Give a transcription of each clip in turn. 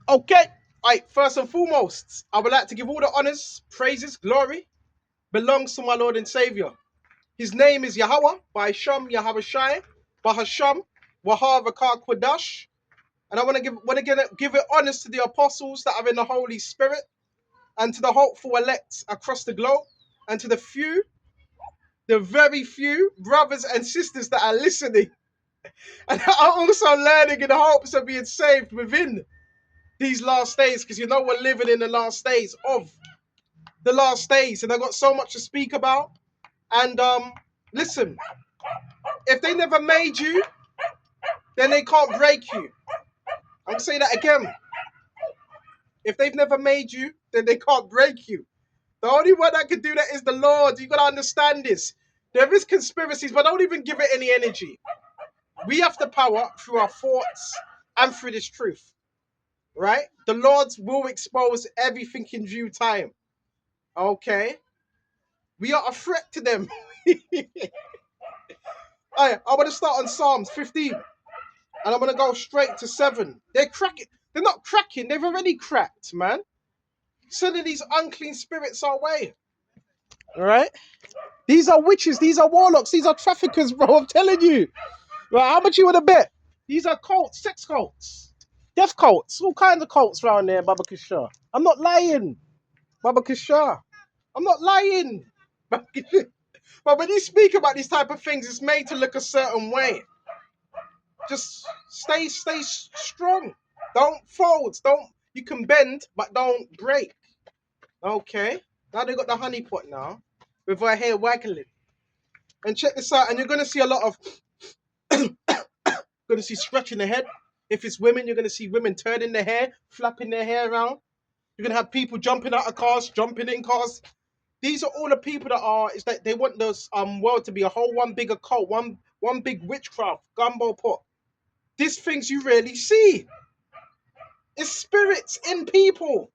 Okay. All right. First and foremost, I would like to give all the honors, praises, glory belongs to my Lord and Savior. His name is Yahweh, by Sham Yahweh Shai, Bahasham, Wahavakar Kwadash. And I want to give it honors to the apostles that are in the Holy Spirit, and to the hopeful elect across the globe, and to the few, the very few brothers and sisters that are listening and are also learning in the hopes of being saved within these last days, because you know we're living in the last days of the last days, and I've got so much to speak about. And listen, if they never made you, then they can't break you. I'm gonna say that again. If they've never made you, then they can't break you. The only one that can do that is the Lord. You gotta understand this. There is conspiracies, but don't even give it any energy. We have the power through our thoughts and through this truth, right? The Lord will expose everything in due time. Okay, we are a threat to them. I want to start on Psalms 15, and I'm gonna go straight to 7. They're cracking. They're not cracking. They've already cracked, man. Sending these unclean spirits our way. All right. These are witches. These are warlocks. These are traffickers, bro. I'm telling you. Right, how much you want to bet? These are cults, sex cults, death cults, all kinds of cults around there, Baba Kishar. I'm not lying, Baba Kishar. I'm not lying. But when you speak about these type of things, it's made to look a certain way. Just stay strong. Don't fold. You can bend, but don't break. Okay. Now they got the honey pot now, with her hair waggling. And check this out, and you're gonna see a lot of gonna see scratching the head. If it's women, you're gonna see women turning their hair, flapping their hair around. You're gonna have people jumping out of cars, jumping in cars. These are all the people that are. Is that they want this world to be a whole one big occult, one big witchcraft gumbo pot. These things you rarely see. It's spirits in people.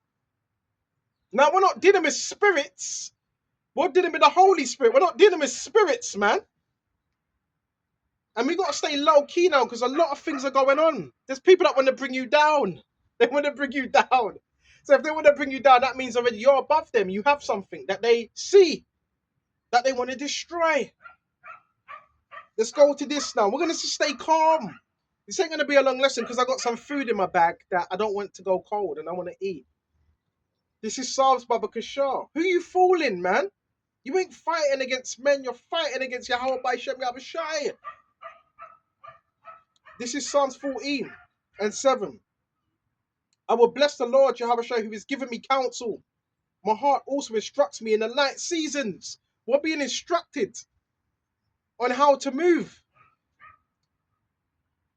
Now we're not dealing with spirits. We're dealing with the Holy Spirit. We're not dealing with spirits, man. And we got to stay low key now, because a lot of things are going on. There's people that want to bring you down. They want to bring you down. So if they want to bring you down, that means already you're above them. You have something that they see, that they want to destroy. Let's go to this now. We're going to stay calm. This ain't going to be a long lesson, because I got some food in my bag that I don't want to go cold and I want to eat. This is Psalms Baba Kashar. Who you fooling, man? You ain't fighting against men. You're fighting against Yahweh by Shem Yahushai. This is Psalms 14 and 7. I will bless the Lord Yahushua, who has given me counsel. My heart also instructs me in the night seasons. We're being instructed on how to move.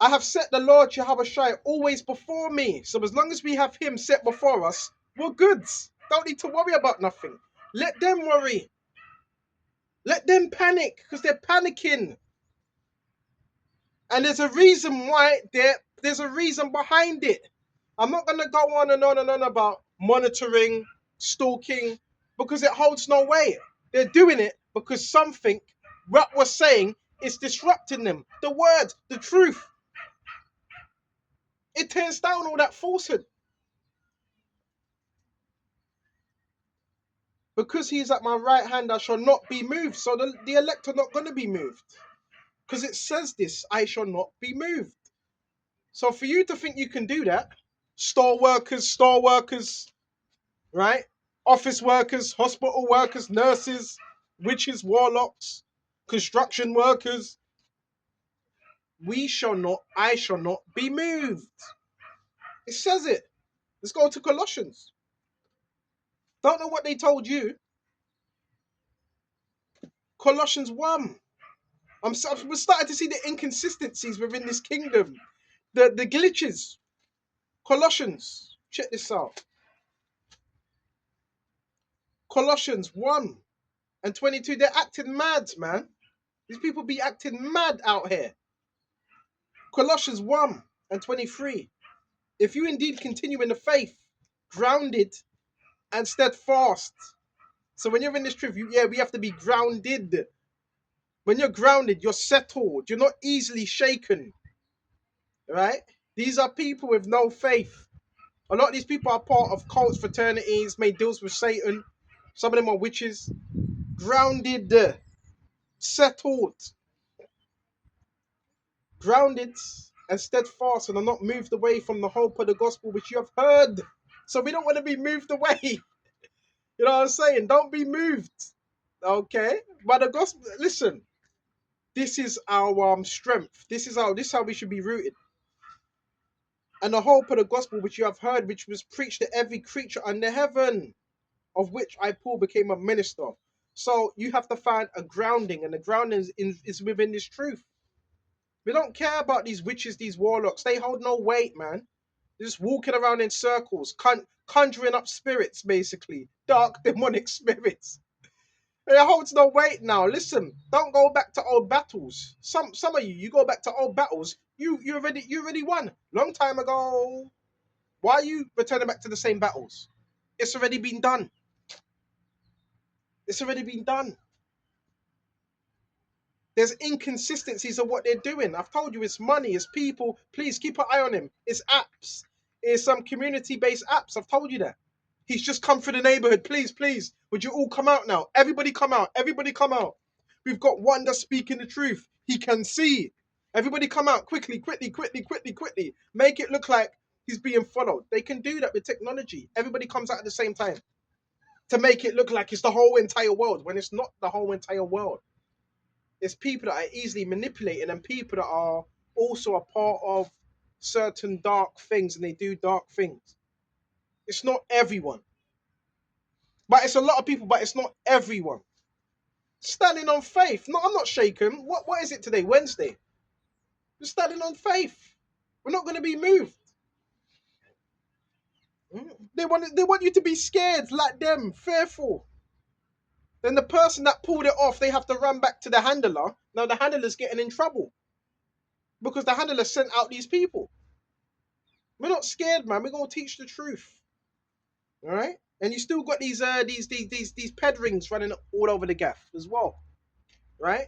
I have set the Lord Yahushua always before me. So as long as we have him set before us, we're good. Don't need to worry about nothing. Let them worry. Let them panic, because they're panicking. And there's a reason why there's a reason behind it. I'm not going to go on and on and on about monitoring, stalking, because it holds no weight. They're doing it because something, what we're saying, is disrupting them. The word, the truth. It tears down all that falsehood. Because he is at my right hand, I shall not be moved. So the elect are not going to be moved. Because it says this, I shall not be moved. So for you to think you can do that, store workers, right? Office workers, hospital workers, nurses, witches, warlocks, construction workers, I shall not be moved. It says it. Let's go to Colossians. Don't know what they told you. Colossians 1. We're starting to see the inconsistencies within this kingdom. The glitches. Colossians. Check this out. Colossians 1 and 22. They're acting mad, man. These people be acting mad out here. Colossians 1 and 23. If you indeed continue in the faith, grounded and steadfast. So when you're in this truth, we have to be grounded. When you're grounded, you're settled. You're not easily shaken. Right? These are people with no faith. A lot of these people are part of cults, fraternities, made deals with Satan. Some of them are witches. Grounded, settled, grounded, and steadfast, and are not moved away from the hope of the gospel which you have heard. So we don't want to be moved away. You know what I'm saying? Don't be moved. Okay? But the gospel, listen, this is our strength. This is how we should be rooted. And the hope of the gospel which you have heard, which was preached to every creature under heaven, of which I, Paul, became a minister. So you have to find a grounding, and the grounding is within this truth. We don't care about these witches, these warlocks. They hold no weight, man. They're just walking around in circles, conjuring up spirits, basically. Dark, demonic spirits. It holds no weight now. Listen, don't go back to old battles. Some of you go back to old battles. You already won. Long time ago. Why are you returning back to the same battles? It's already been done. It's already been done. There's inconsistencies of what they're doing. I've told you it's money, it's people. Please keep an eye on him. It's apps. It's some community-based apps. I've told you that. He's just come through the neighborhood. Please, please. Would you all come out now? Everybody come out. Everybody come out. We've got one that's speaking the truth. He can see. Everybody come out quickly, quickly, quickly, quickly, quickly. Make it look like he's being followed. They can do that with technology. Everybody comes out at the same time to make it look like it's the whole entire world when it's not the whole entire world. It's people that are easily manipulated and people that are also a part of certain dark things and they do dark things. It's not everyone. But it's a lot of people, but it's not everyone. Standing on faith. No, I'm not shaken. What is it today? Wednesday. We're standing on faith. We're not going to be moved. They want you to be scared like them, fearful. Then the person that pulled it off, they have to run back to the handler. Now the handler's getting in trouble because the handler sent out these people. We're not scared, man. We're gonna teach the truth. All right? And you still got these pedrings running all over the gaff as well. Right?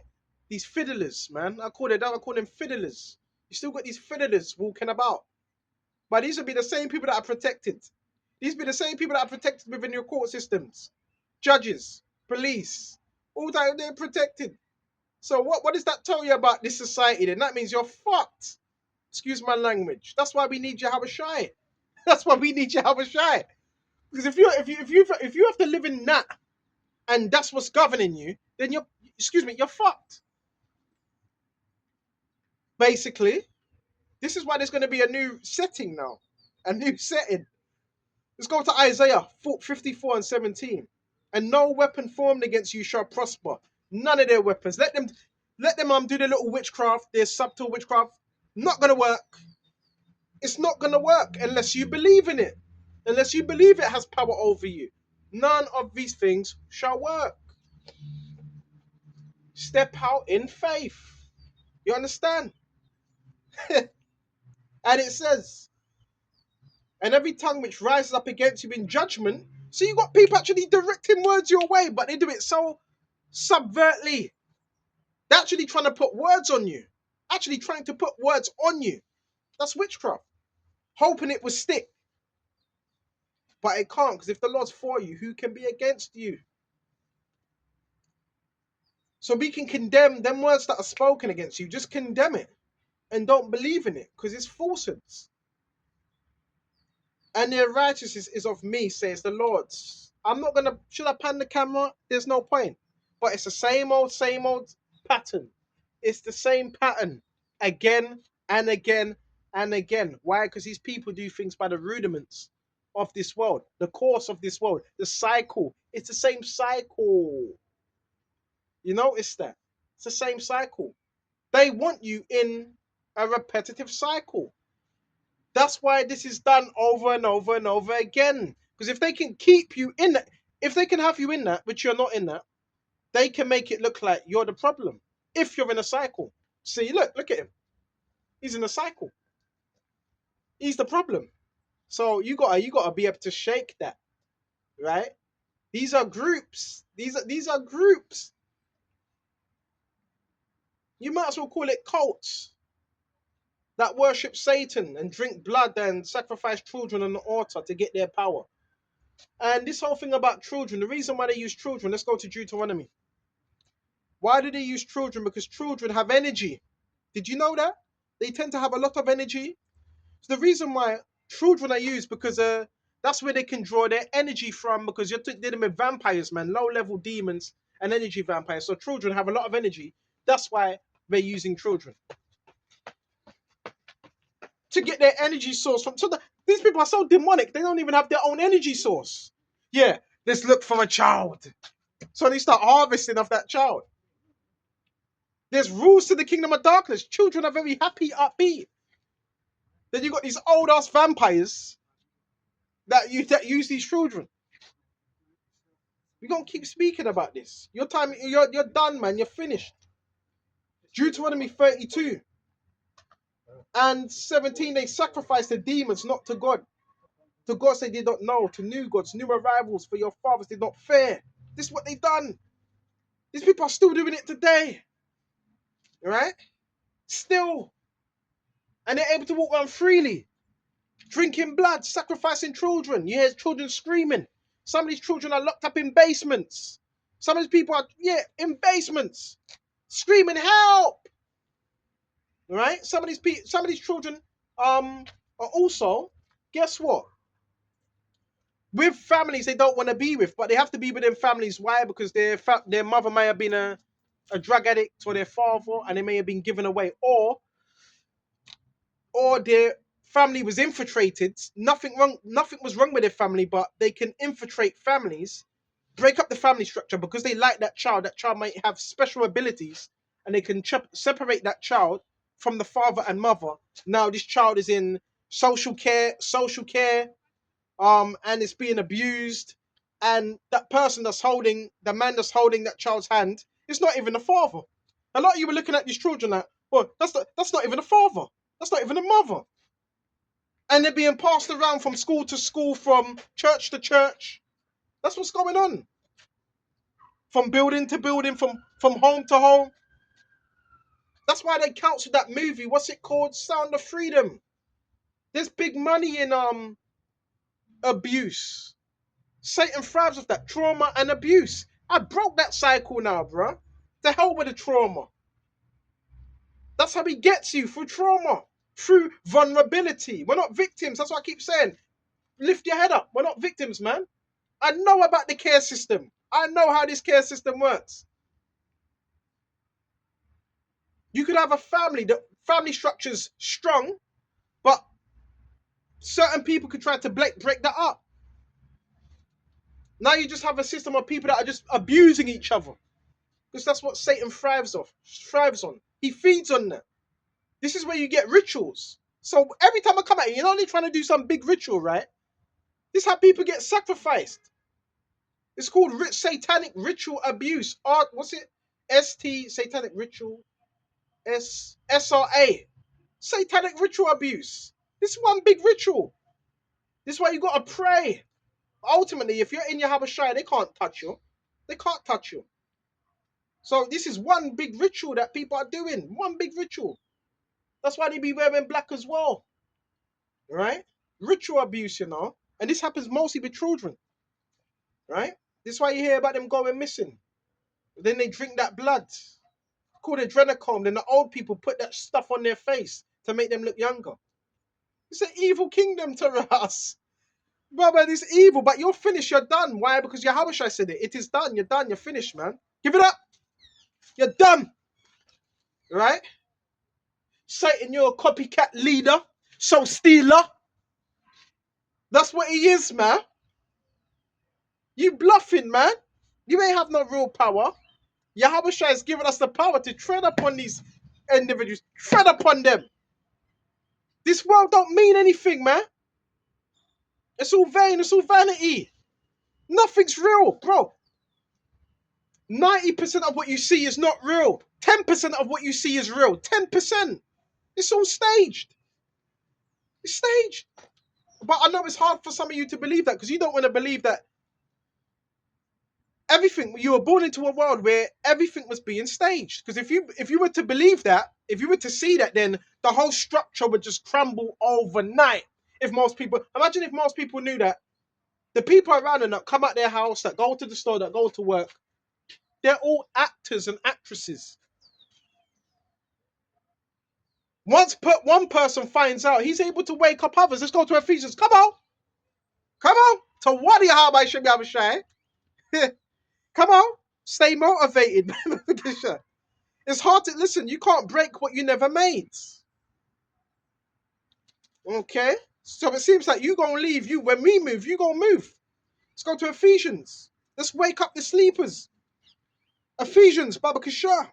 These fiddlers, man. I call them fiddlers. You still got these fiddlers walking about. But these will be the same people that are protected. These will be the same people that are protected within your court systems. Judges, police, all that they're protected. So what does that tell you about this society then? That means you're fucked. Excuse my language. That's why we need Yahweh Shai. That's why we need Yahweh Shai. Because if you have to live in that and that's what's governing you, then you're fucked. Basically, this is why there's going to be a new setting now. A new setting. Let's go to Isaiah 54 and 17. And no weapon formed against you shall prosper. None of their weapons. Let them do their little witchcraft, their subtle witchcraft. Not gonna work. It's not gonna work unless you believe in it. Unless you believe it has power over you. None of these things shall work. Step out in faith. You understand? And it says, and every tongue which rises up against you in judgment. So you got people actually directing words your way, but they do it so subvertly. They're actually trying to put words on you. Actually trying to put words on you. That's witchcraft. Hoping it will stick. But it can't, because if the Lord's for you, who can be against you? So we can condemn them words that are spoken against you. Just condemn it. And don't believe in it, because it's falsehoods. And their righteousness is of me, says the Lord. I'm not going to, should I pan the camera? There's no point. But it's the same old pattern. It's the same pattern. Again and again and again. Why? Because these people do things by the rudiments of this world. The course of this world. The cycle. It's the same cycle. You notice that? It's the same cycle. They want you in a repetitive cycle. That's why this is done over and over and over again. Because if they can keep you in that, if they can have you in that, but you're not in that, they can make it look like you're the problem. If you're in a cycle. See, look at him. He's in a cycle. He's the problem. So you gotta be able to shake that. Right? These are groups. These are groups. You might as well call it cults. that worship Satan and drink blood and sacrifice children on the altar to get their power. And this whole thing about children, the reason why they use children, let's go to Deuteronomy. Why do they use children? Because children have energy. Did you know that? They tend to have a lot of energy. So the reason why children are used, because that's where they can draw their energy from, because you're dealing with vampires, man, low-level demons and energy vampires. So children have a lot of energy. That's why they're using children to get their energy source from. So these people are so demonic, they don't even have their own energy source. Yeah, let's look for a child. So they start harvesting of that child. There's rules to the kingdom of darkness. Children are very happy, upbeat. Then you got these old ass vampires that use these children. We're gonna keep speaking about this. Your time, you're done, man. You're finished. Deuteronomy 32 and 17, they sacrificed the demons, not to God. To gods they did not know, to new gods, new arrivals for your fathers did not fear. This is what they done. These people are still doing it today. Right? Still. And they're able to walk around freely. Drinking blood, sacrificing children. You hear children screaming. Some of these children are locked up in basements. Some of these people are, in basements. Screaming, help! Right? Some of these children are also, guess what? With families they don't want to be with, but they have to be within families. Why? Because their mother may have been a drug addict, or their father, and they may have been given away, or their family was infiltrated. Nothing was wrong with their family, but they can infiltrate families, break up the family structure because they like that child. That child might have special abilities, and they can separate that child from the father and mother. Now this child is in social care, and it's being abused, and that person the man that's holding that child's hand, is not even the father. A lot of you were looking at these children like, well, that's not even a father. That's not even a mother. And they're being passed around from school to school, from church to church. That's what's going on. From building to building, from home to home. That's why they cancelled that movie. What's it called? Sound of Freedom. There's big money in abuse. Satan thrives off that trauma and abuse. I broke that cycle now, bro. The hell with the trauma. That's how he gets you, through trauma, through vulnerability. We're not victims. That's what I keep saying. Lift your head up. We're not victims, man. I know about the care system. I know how this care system works. You could have a family, the family structure's strong, but certain people could try to break that up. Now you just have a system of people that are just abusing each other. Because that's what Satan thrives on. He feeds on that. This is where you get rituals. So every time I come at you, you're not only trying to do some big ritual, right? This is how people get sacrificed. It's called satanic ritual abuse. What's it? Satanic ritual. SRA. Satanic ritual abuse. This is one big ritual. This is why you got to pray. Ultimately, if you're in your Habashai, they can't touch you. They can't touch you. So this is one big ritual that people are doing. One big ritual. That's why they be wearing black as well. Right? Ritual abuse, And this happens mostly with children. Right? This is why you hear about them going missing. Then they drink that blood. Called adrenochrome. Then the old people put that stuff on their face to make them look younger. It's an evil kingdom to us. Brother, it's evil, but you're finished. You're done. Why? Because Yahweh said it. It is done. You're done. You're finished, man. Give it up. You're done. Right? Satan, you're a copycat leader. So stealer. That's what he is, man. You bluffing, man. You ain't have no real power. Yahweh has given us the power to tread upon these individuals. Tread upon them. This world don't mean anything, man. It's all vain. It's all vanity. Nothing's real, bro. 90% of what you see is not real. 10% of what you see is real. 10%. It's all staged. It's staged. But I know it's hard for some of you to believe that, because you don't want to believe that everything, you were born into a world where everything was being staged. Because if you were to believe that, if you were to see that, then the whole structure would just crumble overnight. Imagine if most people knew that the people around them that come out their house, that go to the store, that go to work, they're all actors and actresses. Once one person finds out, he's able to wake up others. Let's go to Ephesians. Come on. Come on. To what do you have I should be able to share? Come on. Stay motivated. It's hard to listen. You can't break what you never made. Okay? So it seems like you gonna leave. When we move, you gonna move. Let's go to Ephesians. Let's wake up the sleepers. Ephesians, Baba Kishar.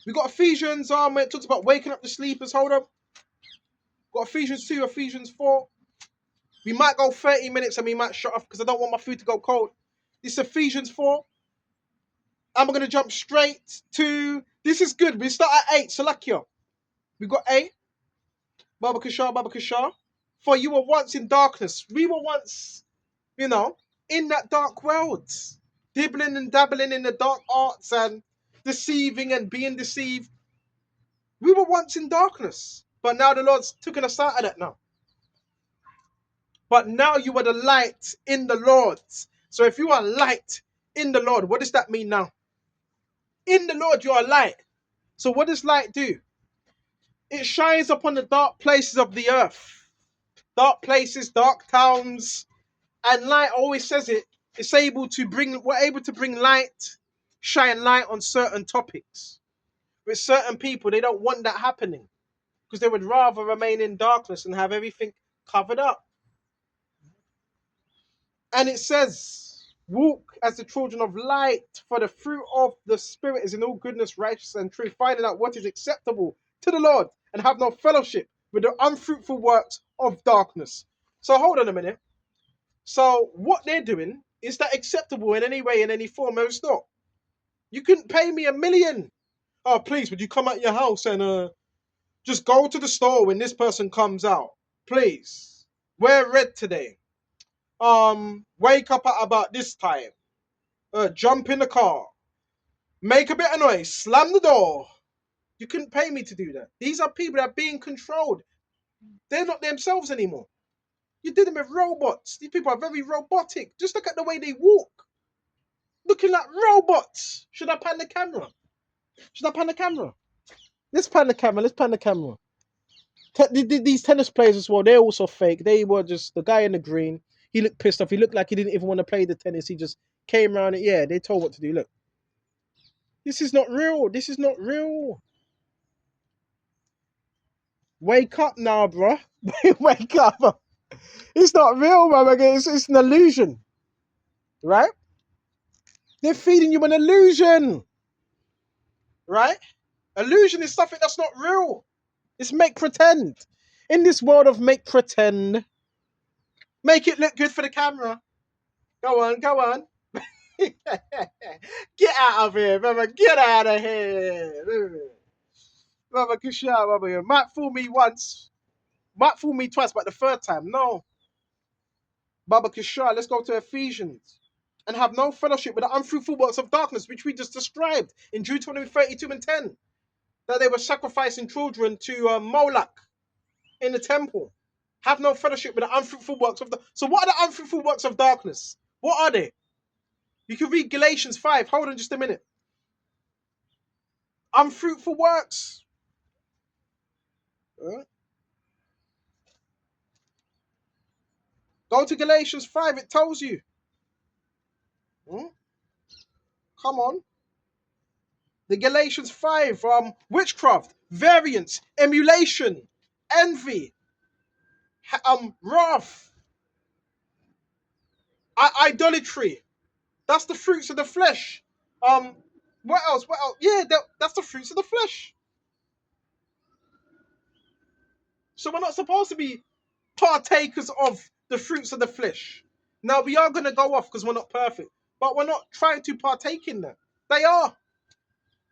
We got Ephesians, it talks about waking up the sleepers. Hold up. Got Ephesians 2, Ephesians 4. We might go 30 minutes and we might shut off because I don't want my food to go cold. This is Ephesians 4. And we're going to jump straight to... This is good. We start at 8. Salakia. We got 8. Baba Kishar, Baba Kishar. For you were once in darkness. We were once, in that dark world. Dibbling and dabbling in the dark arts and deceiving and being deceived. We were once in darkness. But now the Lord's taken us out of that now. But now you are the light in the Lord. So if you are light in the Lord, what does that mean now? In the Lord, you are light. So what does light do? It shines upon the dark places of the earth. Dark places, dark towns. And light always says it. We're able to bring light, shine light on certain topics. With certain people, they don't want that happening. Because they would rather remain in darkness and have everything covered up. And it says, walk as the children of light, for the fruit of the Spirit is in all goodness, righteousness, and truth, finding out what is acceptable to the Lord, and have no fellowship with the unfruitful works of darkness. So hold on a minute. So what they're doing, is that acceptable in any way, in any form? No, it's not. You couldn't pay me $1 million. Oh, please, would you come out your house and just go to the store when this person comes out? Please. Wear red today. Wake up at about this time. Jump in the car. Make a bit of noise. Slam the door. You couldn't pay me to do that. These are people that are being controlled. They're not themselves anymore. You did them with robots. These people are very robotic. Just look at the way they walk. Looking like robots. Should I pan the camera? Let's pan the camera. These tennis players as well, they're also fake. They were just the guy in the green. He looked pissed off. He looked like he didn't even want to play the tennis. He just came around it. Yeah, they told what to do. Look. This is not real. Wake up now, bro. Wake up. It's not real, man. It's an illusion. Right? They're feeding you an illusion. Right? Illusion is something that's not real. It's make pretend. In this world of make pretend, make it look good for the camera. Go on. Get out of here, brother. Get out of here. Brother Kushar, brother. You might fool me once. Might fool me twice, but the third time, no. Baba Kishar, let's go to Ephesians. And have no fellowship with the unfruitful works of darkness, which we just described in Deuteronomy 32 and 10. That they were sacrificing children to Moloch in the temple. Have no fellowship with the unfruitful works of the... So what are the unfruitful works of darkness? What are they? You can read Galatians 5. Hold on just a minute. Unfruitful works. Go to Galatians 5. It tells you. Come on. The Galatians 5. Witchcraft, variance, emulation, envy, wrath, idolatry. That's the fruits of the flesh. What else? Yeah, that's the fruits of the flesh. So we're not supposed to be partakers of the fruits of the flesh. Now, we are going to go off because we're not perfect. But we're not trying to partake in that. They are.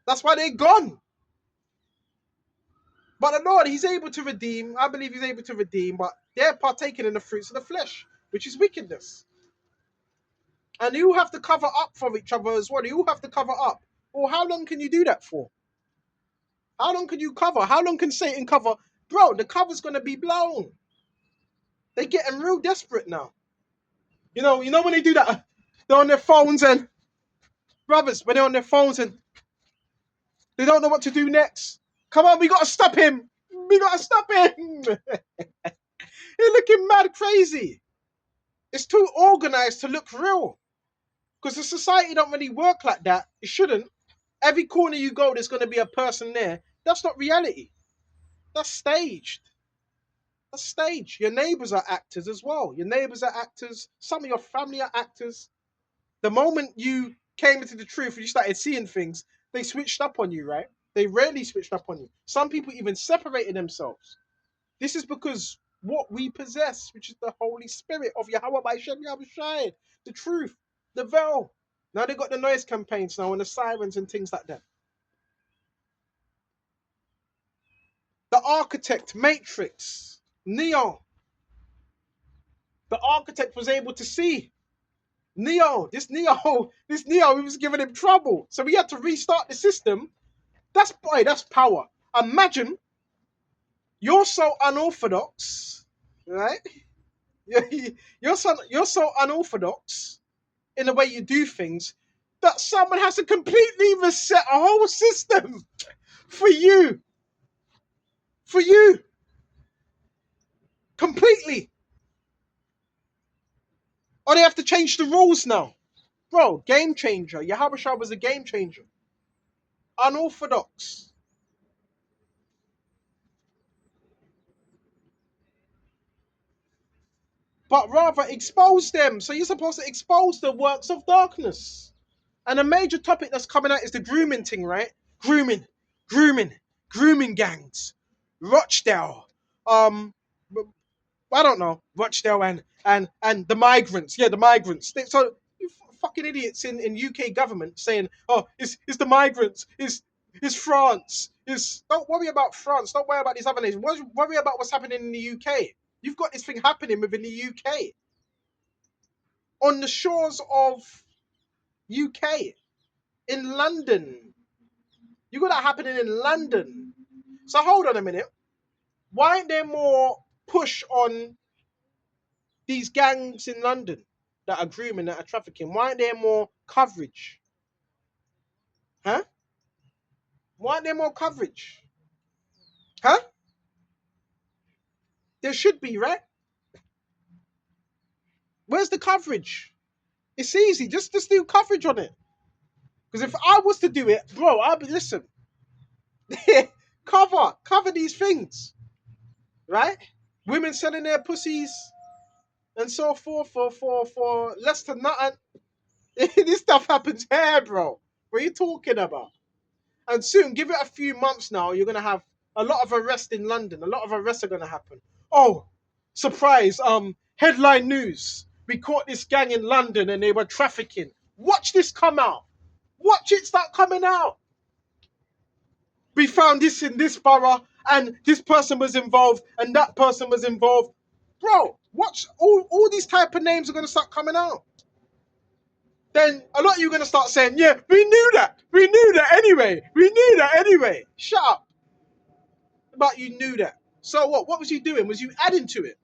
That's why they're gone. But the Lord, He's able to redeem. I believe He's able to redeem. But they're partaking in the fruits of the flesh, which is wickedness. And you have to cover up for each other as well. You have to cover up. Well, how long can you do that for? How long can you cover? How long can Satan cover? Bro, the cover's going to be blown. They're getting real desperate now. You know when they do that, they're on their phones and brothers, when they're on their phones and they don't know what to do next. Come on, we got to stop him. We got to stop him. You're looking mad crazy. It's too organized to look real. Because the society don't really work like that. It shouldn't. Every corner you go, there's going to be a person there. That's not reality. That's staged. That's staged. Your neighbors are actors as well. Your neighbors are actors. Some of your family are actors. The moment you came into the truth and you started seeing things, they switched up on you, right? They rarely switched up on you. Some people even separated themselves. This is because what we possess, which is the Holy Spirit of Yahweh by Shem Yahushai, the truth, the veil. Now they got the noise campaigns now and the sirens and things like that. The architect, Matrix, Neo. The architect was able to see this Neo, he was giving him trouble. So we had to restart the system. That's power. Imagine you're so unorthodox, right? You're so unorthodox in the way you do things that someone has to completely reset a whole system for you. For you. Completely. Or they have to change the rules now. Bro, game changer. Yahushua was a game changer. Unorthodox. But rather expose them. So you're supposed to expose the works of darkness. And a major topic that's coming out is the grooming thing, right? Grooming gangs. Rochdale. I don't know, Rochdale and the migrants. Yeah, the migrants. So you fucking idiots in UK government saying, oh, it's the migrants, it's France. Don't worry about France. Don't worry about these other nations. Worry about what's happening in the UK. You've got this thing happening within the UK. On the shores of UK. In London. You got that happening in London. So hold on a minute. Why ain't there more push on these gangs in London that are grooming, that are trafficking? Why aren't there more coverage? Huh? Why aren't there more coverage? Huh? There should be, right? Where's the coverage? It's easy. Just do coverage on it. Because if I was to do it, bro, I'd be, listen. cover these things. Right? Women selling their pussies and so forth for less than nothing. This stuff happens here, bro. What are you talking about? And soon, give it a few months now, you're going to have a lot of arrests in London. A lot of arrests are going to happen. Oh, surprise. Headline news. We caught this gang in London and they were trafficking. Watch this come out. Watch it start coming out. We found this in this borough and this person was involved and that person was involved. Bro, watch. All these type of names are going to start coming out. Then a lot of you are going to start saying, yeah, we knew that. We knew that anyway. We knew that anyway. Shut up. But you knew that. So what? What was you doing? Was you adding to it?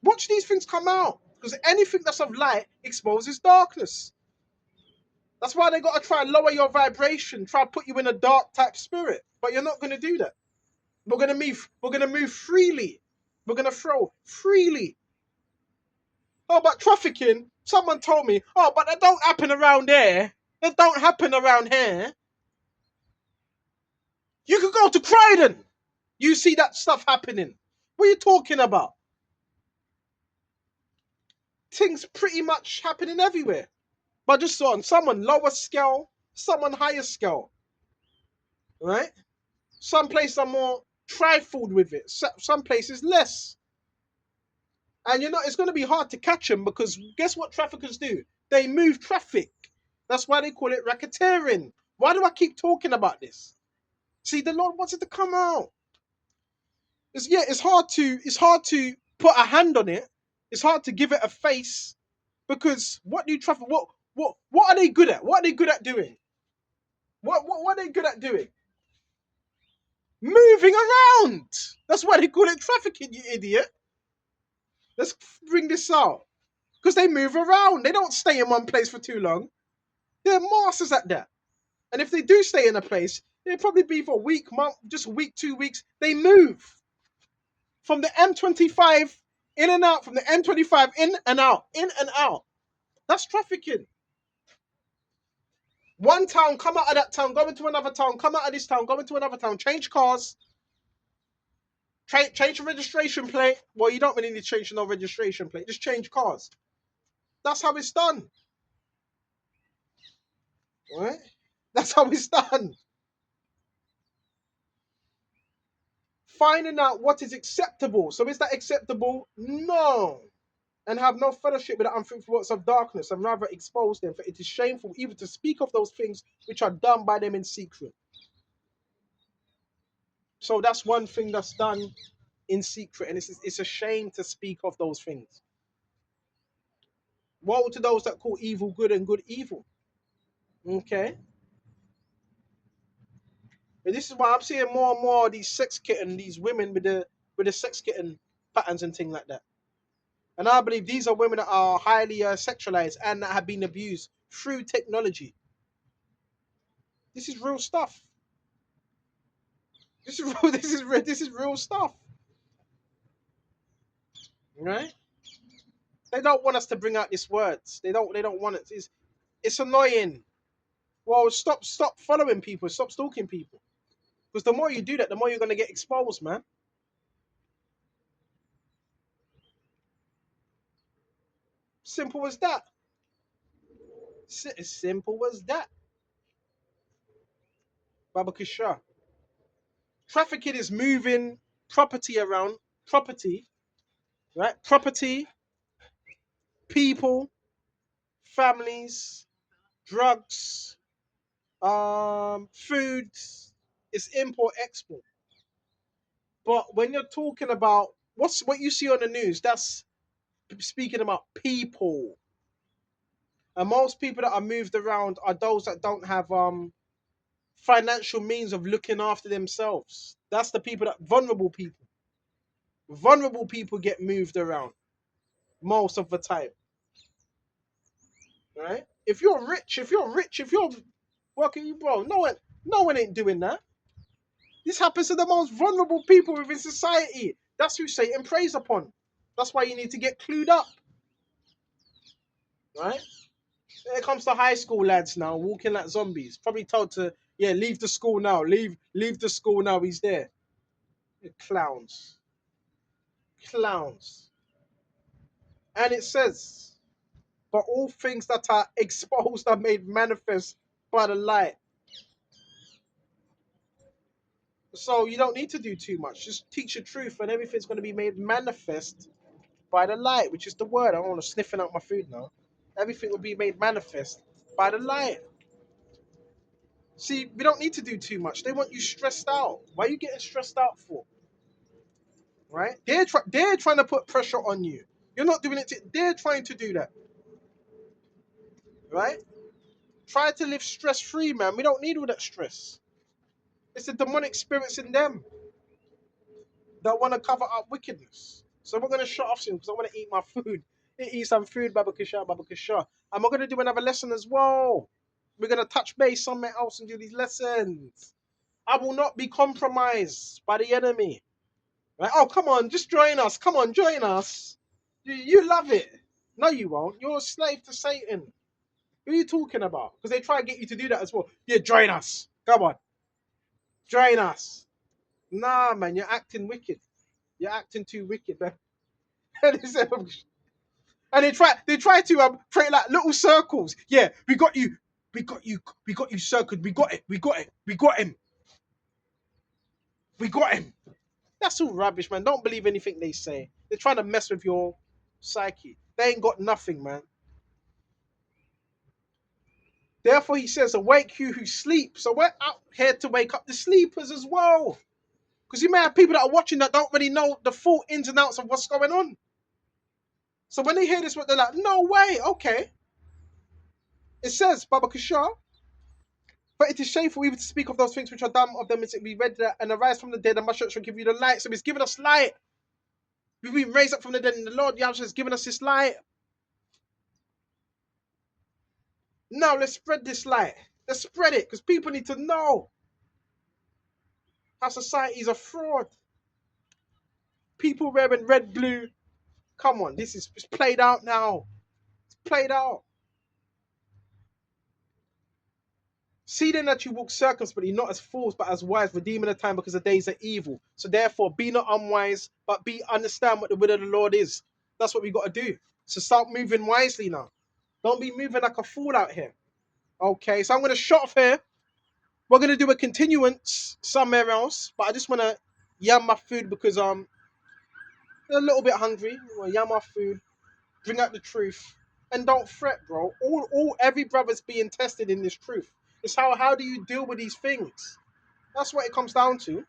Watch these things come out. Because anything that's of light exposes darkness. That's why they got to try and lower your vibration, try and put you in a dark type spirit. But you're not going to do that. We're going to move freely. We're going to throw freely. Oh, but trafficking, someone told me, oh, but that don't happen around there. That don't happen around here. You could go to Croydon. You see that stuff happening. What are you talking about? Things pretty much happening everywhere. But just on someone lower scale, someone higher scale. Right? Some places are more trifled with it. Some places less. And it's going to be hard to catch them because guess what traffickers do? They move traffic. That's why they call it racketeering. Why do I keep talking about this? See, the Lord wants it to come out. It's hard to put a hand on it. It's hard to give it a face. Because what do traffic? What are they good at? What are they good at doing? What are they good at doing? Moving around. That's why they call it trafficking, you idiot. Let's bring this out. Because they move around. They don't stay in one place for too long. They're masters at that. And if they do stay in a place, it'll probably be for a week, month, just a week, 2 weeks. They move from the M25 in and out, from the M25 in and out, in and out. That's trafficking. One town, come out of that town, go into another town, come out of this town, go into another town, change cars, change the registration plate. Well, you don't really need to change no registration plate, just change cars. That's how it's done. Right? That's how it's done. Finding out what is acceptable. So is that acceptable? No. And have no fellowship with the unfruitful works of darkness, and rather expose them, for it is shameful even to speak of those things which are done by them in secret. So that's one thing that's done in secret, and it's a shame to speak of those things. Woe to those that call evil good and good evil. Okay? But this is why I'm seeing more and more of these sex kitten, these women with the sex kitten patterns and things like that. And I believe these are women that are highly sexualized and that have been abused through technology. This is real stuff. This is real. This is real stuff, right? They don't want us to bring out these words. They don't want it. It's annoying. Well, stop following people. Stop stalking people. Because the more you do that, the more you're gonna get exposed, man. Simple as that. As simple as that. Babakasha. Trafficking is moving property around. Property, right? Property, people, families, drugs, food. It's import export. But when you're talking about what you see on the news, that's speaking about people. And most people that are moved around are those that don't have financial means of looking after themselves. That's the people that vulnerable people. Vulnerable people get moved around most of the time. Right? If you're rich, if you're working, bro, no one ain't doing that. This happens to the most vulnerable people within society. That's who Satan preys upon. That's why you need to get clued up. Right? When it comes to high school lads now, walking like zombies, probably told to, yeah, leave the school now. Leave the school now, he's there. Clowns. Clowns. And it says, but all things that are exposed are made manifest by the light. So you don't need to do too much. Just teach the truth and everything's going to be made manifest by the light, which is the word. I don't want to sniffing out my food now. Everything will be made manifest by the light. See, we don't need to do too much. They want you stressed out. Why are you getting stressed out for? Right? They're trying to put pressure on you. You're not doing it. They're trying to do that. Right? Try to live stress free, man. We don't need all that stress. It's the demonic spirits in them that want to cover up wickedness. So we're going to shut off soon because I want to eat my food. Eat some food, Babakasha, Babakasha. And we're going to do another lesson as well. We're going to touch base somewhere else and do these lessons. I will not be compromised by the enemy. Right? Oh, come on, just join us. Come on, join us. You love it. No, you won't. You're a slave to Satan. Who are you talking about? Because they try to get you to do that as well. Yeah, join us. Come on. Join us. Nah, man, you're acting wicked. You're acting too wicked, man. And they try to create like little circles. Yeah, we got you. We got you. We got you circled. We got it. We got it. We got him. We got him. That's all rubbish, man. Don't believe anything they say. They're trying to mess with your psyche. They ain't got nothing, man. Therefore, he says, awake you who sleep. So we're out here to wake up the sleepers as well. Because you may have people that are watching that don't really know the full ins and outs of what's going on. So when they hear this, what they're like, no way, okay. It says, Baba Kishar, but it is shameful even to speak of those things which are done of them, is it be read that and arise from the dead, and Mashiach shall give you the light. So he's given us light. We've been raised up from the dead, and the Lord Yahweh has given us this light. Now let's spread this light. Let's spread it, because people need to know how society is a fraud. People wearing red, blue. Come on, it's played out now. It's played out. See then that you walk circumspectly, not as fools, but as wise, redeeming the time, because the days are evil. So therefore, be not unwise, but understand what the will of the Lord is. That's what we got to do. So start moving wisely now. Don't be moving like a fool out here. Okay, so I'm going to shut off here. We're going to do a continuance somewhere else, but I just want to yam my food because I'm a little bit hungry. I want to yam my food, bring out the truth, and don't fret, bro. Every brother's being tested in this truth. It's how do you deal with these things? That's what it comes down to.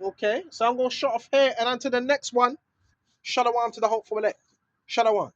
Okay, so I'm going to shut off here and on to the next one. Shalom to the hopeful elect. Shalom.